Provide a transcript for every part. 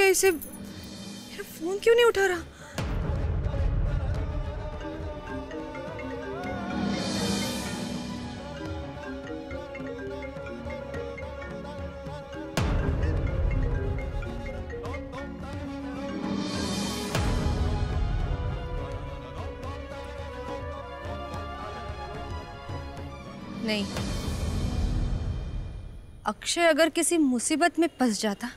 इसे मेरा फोन क्यों नहीं उठा रहा? नहीं, अक्षय अगर किसी मुसीबत में फंस जाता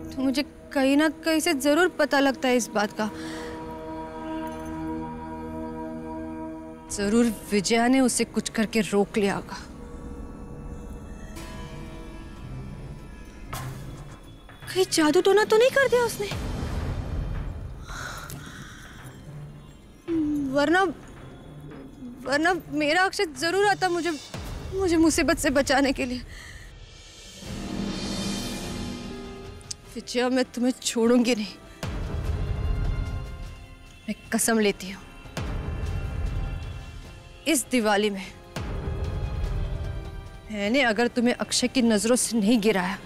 तो मुझे कहीं ना कहीं से जरूर पता लगता है इस बात का। जरूर विजया ने उसे कुछ करके रोक लिया होगा। कहीं जादू टोना तो नहीं कर दिया उसने? वरना मेरा अक्षय जरूर आता मुझे मुसीबत से बचाने के लिए। विजया, मैं तुम्हें छोड़ूंगी नहीं। मैं कसम लेती हूँ, इस दिवाली में मैंने अगर तुम्हें अक्षय की नजरों से नहीं गिराया,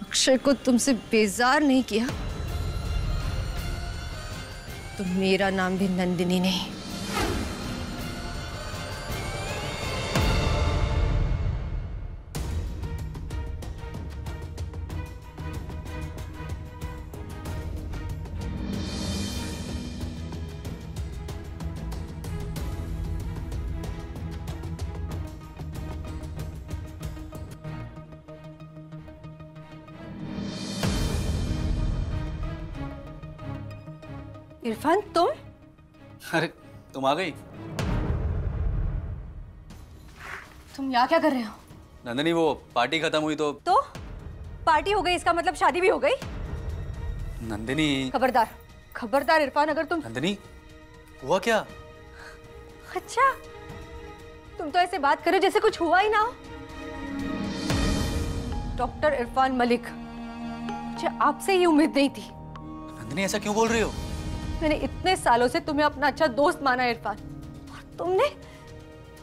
अक्षय को तुमसे बेजार नहीं किया, तो मेरा नाम भी नंदिनी नहीं। इरफान, तुम? अरे, तुम आ गई? तुम यहाँ क्या कर रहे हो? नंदिनी, वो पार्टी खत्म हुई तो पार्टी हो गई, इसका मतलब शादी भी हो गई? नंदिनी, खबरदार खबरदार इरफान, अगर तुम। नंदिनी, हुआ क्या? अच्छा, तुम तो ऐसे बात करो जैसे कुछ हुआ ही ना हो। डॉक्टर इरफान मलिक, मुझे आपसे ये उम्मीद नहीं थी। नंदिनी, ऐसा क्यों बोल रही हो? मैंने इतने सालों से तुम्हें अपना अच्छा दोस्त माना इरफान, और तुमने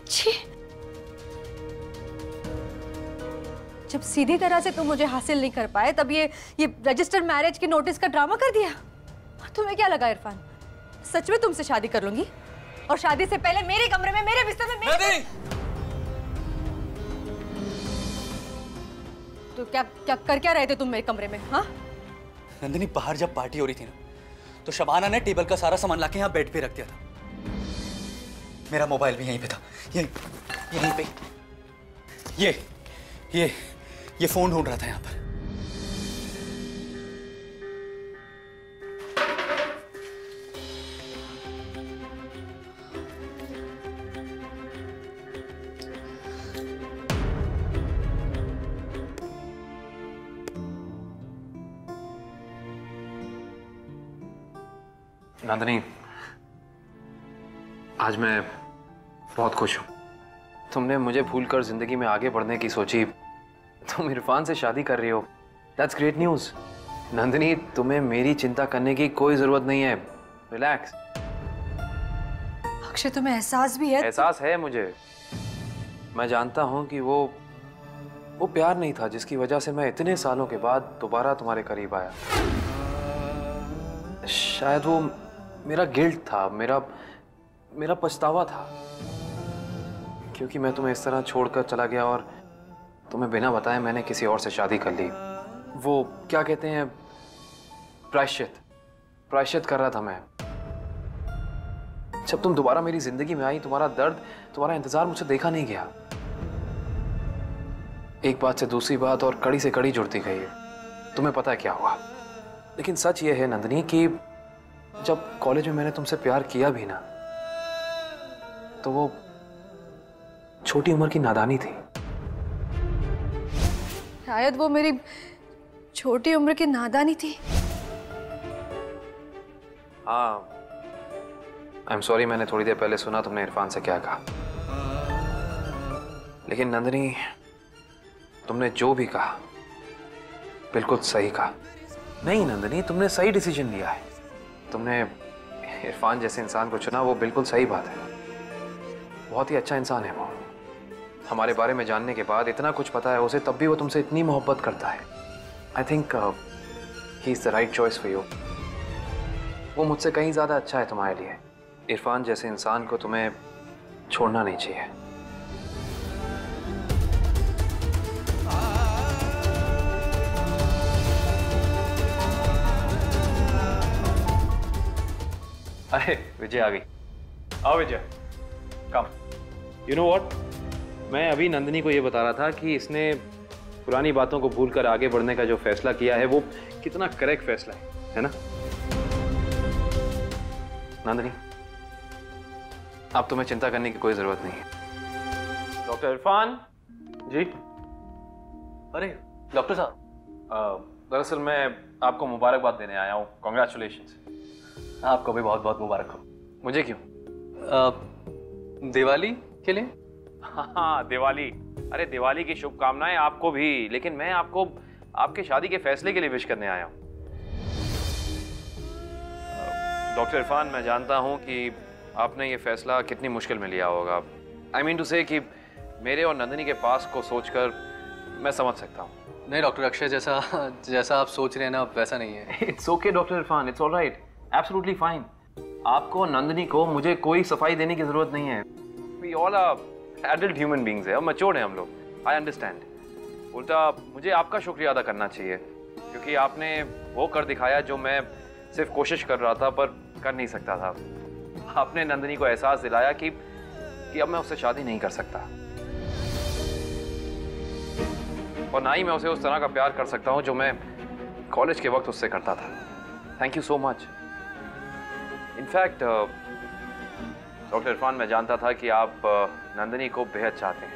छी। जब सीधी तरह से तुम मुझे हासिल नहीं कर पाए, तब ये रजिस्टर्ड मैरिज की नोटिस का ड्रामा कर दिया। और तुम्हें क्या लगा इरफान, सच में तुमसे शादी कर लूंगी? और शादी से पहले मेरे कमरे में, मेरे बिस्तर में तो क्या कर क्या रहे थे तुम मेरे कमरे में? हाँ नंदिनी, बाहर जब पार्टी हो रही थी ना, तो शबाना ने टेबल का सारा सामान लाके यहाँ बेड पे रख दिया था। मेरा मोबाइल भी यहीं पे था, यहीं पे। ये फोन ढूंढ रहा था यहाँ पर। नंदिनी, आज मैं बहुत खुश हूँ। तुमने मुझे भूलकर जिंदगी में आगे बढ़ने की सोची। तुम इरफान से शादी कर रही हो। That's great news. नंदिनी, तुम्हें मेरी चिंता करने की कोई जरूरत नहीं है। रिलैक्स। अक्षय, तुम्हें एहसास भी है? एहसास है मुझे। मैं जानता हूँ कि वो प्यार नहीं था जिसकी वजह से मैं इतने सालों के बाद दोबारा तुम्हारे करीब आया। शायद वो मेरा गिल्ट था, मेरा पछतावा था, क्योंकि मैं तुम्हें इस तरह छोड़कर चला गया और तुम्हें बिना बताए मैंने किसी और से शादी कर ली। वो क्या कहते हैं, प्रायश्चित कर रहा था मैं। जब तुम दोबारा मेरी जिंदगी में आई, तुम्हारा दर्द, तुम्हारा इंतजार मुझसे देखा नहीं गया। एक बात से दूसरी बात और कड़ी से कड़ी जुड़ती गई। तुम्हें पता है क्या हुआ? लेकिन सच ये है नंदिनी कि जब कॉलेज में मैंने तुमसे प्यार किया भी ना, तो वो छोटी उम्र की नादानी थी। शायद वो मेरी छोटी उम्र की नादानी थी। हाँ, आई एम सॉरी, मैंने थोड़ी देर पहले सुना तुमने इरफान से क्या कहा। लेकिन नंदिनी, तुमने जो भी कहा बिल्कुल सही कहा। नहीं नंदिनी, तुमने सही डिसीजन लिया है। तुमने इरफान जैसे इंसान को चुना, वो बिल्कुल सही बात है। बहुत ही अच्छा इंसान है वो। हमारे बारे में जानने के बाद इतना कुछ पता है उसे, तब भी वो तुमसे इतनी मोहब्बत करता है। I think he is the right choice for you. वो मुझसे कहीं ज़्यादा अच्छा है तुम्हारे लिए। इरफान जैसे इंसान को तुम्हें छोड़ना नहीं चाहिए। अरे विजय आ गई। आओ विजय, कम। यू नो व्हाट, मैं अभी नंदिनी को ये बता रहा था कि इसने पुरानी बातों को भूलकर आगे बढ़ने का जो फैसला किया है वो कितना करेक्ट फैसला है ना? नंदिनी, अब तुम्हें चिंता करने की कोई जरूरत नहीं है। डॉक्टर इरफान जी। अरे डॉक्टर साहब, दरअसल मैं आपको मुबारकबाद देने आया हूँ। कॉन्ग्रेचुलेशंस। आपको भी बहुत बहुत मुबारक हो। मुझे क्यों? दिवाली के लिए? हाँ दिवाली। अरे दिवाली की शुभकामनाएं आपको भी, लेकिन मैं आपको आपके शादी के फैसले के लिए विश करने आया हूँ। डॉक्टर इरफान, मैं जानता हूँ कि आपने ये फैसला कितनी मुश्किल में लिया होगा। आई मीन टू से कि मेरे और नंदिनी के पास को सोचकर मैं समझ सकता हूँ। नहीं डॉक्टर अक्षय, जैसा आप सोच रहे हैं ना वैसा नहीं है। It's okay doctor Irfan, it's alright, absolutely fine. आपको और नंदिनी को मुझे कोई सफाई देने की जरूरत नहीं है। We all are adult human beings है और मैच्योर्ड हैं हम लोग। I understand. उल्टा मुझे आपका शुक्रिया अदा करना चाहिए, क्योंकि आपने वो कर दिखाया जो मैं सिर्फ कोशिश कर रहा था पर कर नहीं सकता था। आपने नंदिनी को एहसास दिलाया कि अब मैं उससे शादी नहीं कर सकता, और ना ही मैं उसे उस तरह का प्यार कर सकता हूं जो मैं कॉलेज के वक्त उससे करता था। Thank you so much. In fact doctor Irfan, मैं जानता था कि आप नंदिनी को बेहद चाहते हैं,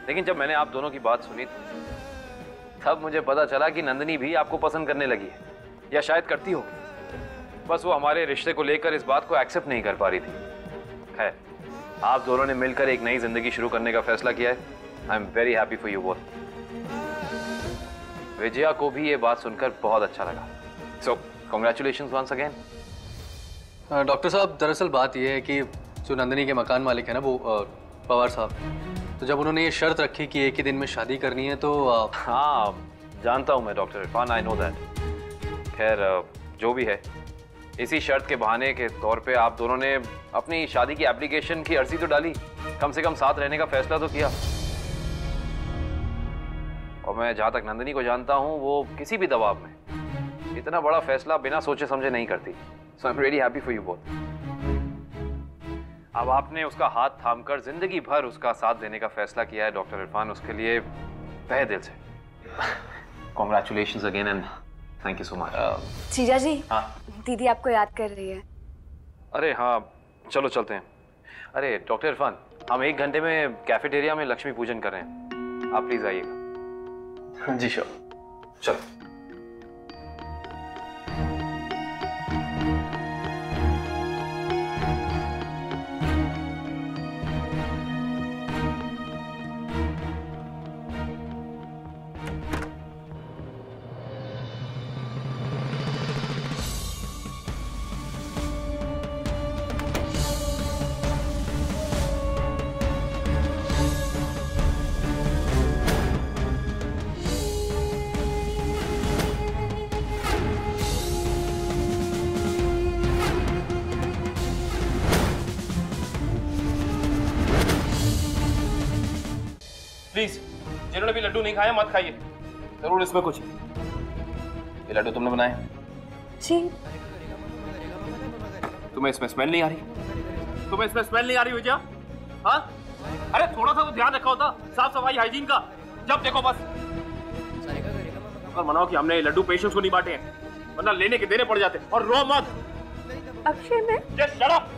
लेकिन जब मैंने आप दोनों की बात सुनी तब मुझे पता चला कि नंदिनी भी आपको पसंद करने लगी है, या शायद करती हो। बस वो हमारे रिश्ते को लेकर इस बात को एक्सेप्ट नहीं कर पा रही थी। है, आप दोनों ने मिलकर एक नई जिंदगी शुरू करने का फैसला किया है। I am very happy for you both. Vijaya को भी ये बात सुनकर बहुत अच्छा लगा। So congratulations once again. Doctor साहब, दरअसल बात यह है कि जो नंदिनी के मकान मालिक है ना, वो पवार साहब, तो जब उन्होंने ये शर्त रखी कि एक ही दिन में शादी करनी है तो हाँ जानता हूँ मैं doctor Irfan, I know that. खैर जो भी है, इसी शर्त के बहाने के तौर पे आप दोनों ने अपनी शादी की एप्लीकेशन की अर्जी तो डाली, कम से कम साथ रहने का फैसला तो किया। और मैं जहाँ तक नंदिनी को जानता हूँ, वो किसी भी दबाव में इतना बड़ा फैसला बिना सोचे समझे नहीं करती। So I am really happy for you both. अब आपने उसका हाथ थामकर जिंदगी भर उसका साथ देने का फैसला किया है डॉक्टर इरफान, उसके लिए तहे दिल से congratulations again and thank you so much. जीजा जी, हाँ दीदी आपको याद कर रही है। अरे हाँ, चलो चलते हैं। अरे डॉक्टर इरफान, हम 1 घंटे में कैफेटेरिया में लक्ष्मी पूजन कर रहे हैं, आप प्लीज आइएगा। जी श्योर, चलो। प्लीज, जिन्होंने भी लड्डू नहीं खाया मत खाइए, जरूर इसमें कुछ। ये लड्डू तुमने बनाए? जी। तुम्हें इसमें स्मेल नहीं आ रही? तुम्हें इसमें स्मेल नहीं आ रही विजया? हाँ? अरे थोड़ा सा तो ध्यान रखा होता, साफ सफाई हाइजीन का। जब देखो बस। और मनाओ कि हमने ये लड्डू पेशेंट्स को नहीं बांटे हैं, वरना लेने के देने पड़ जाते। और रो मत। अक्षय, मैं जस्ट शट अप।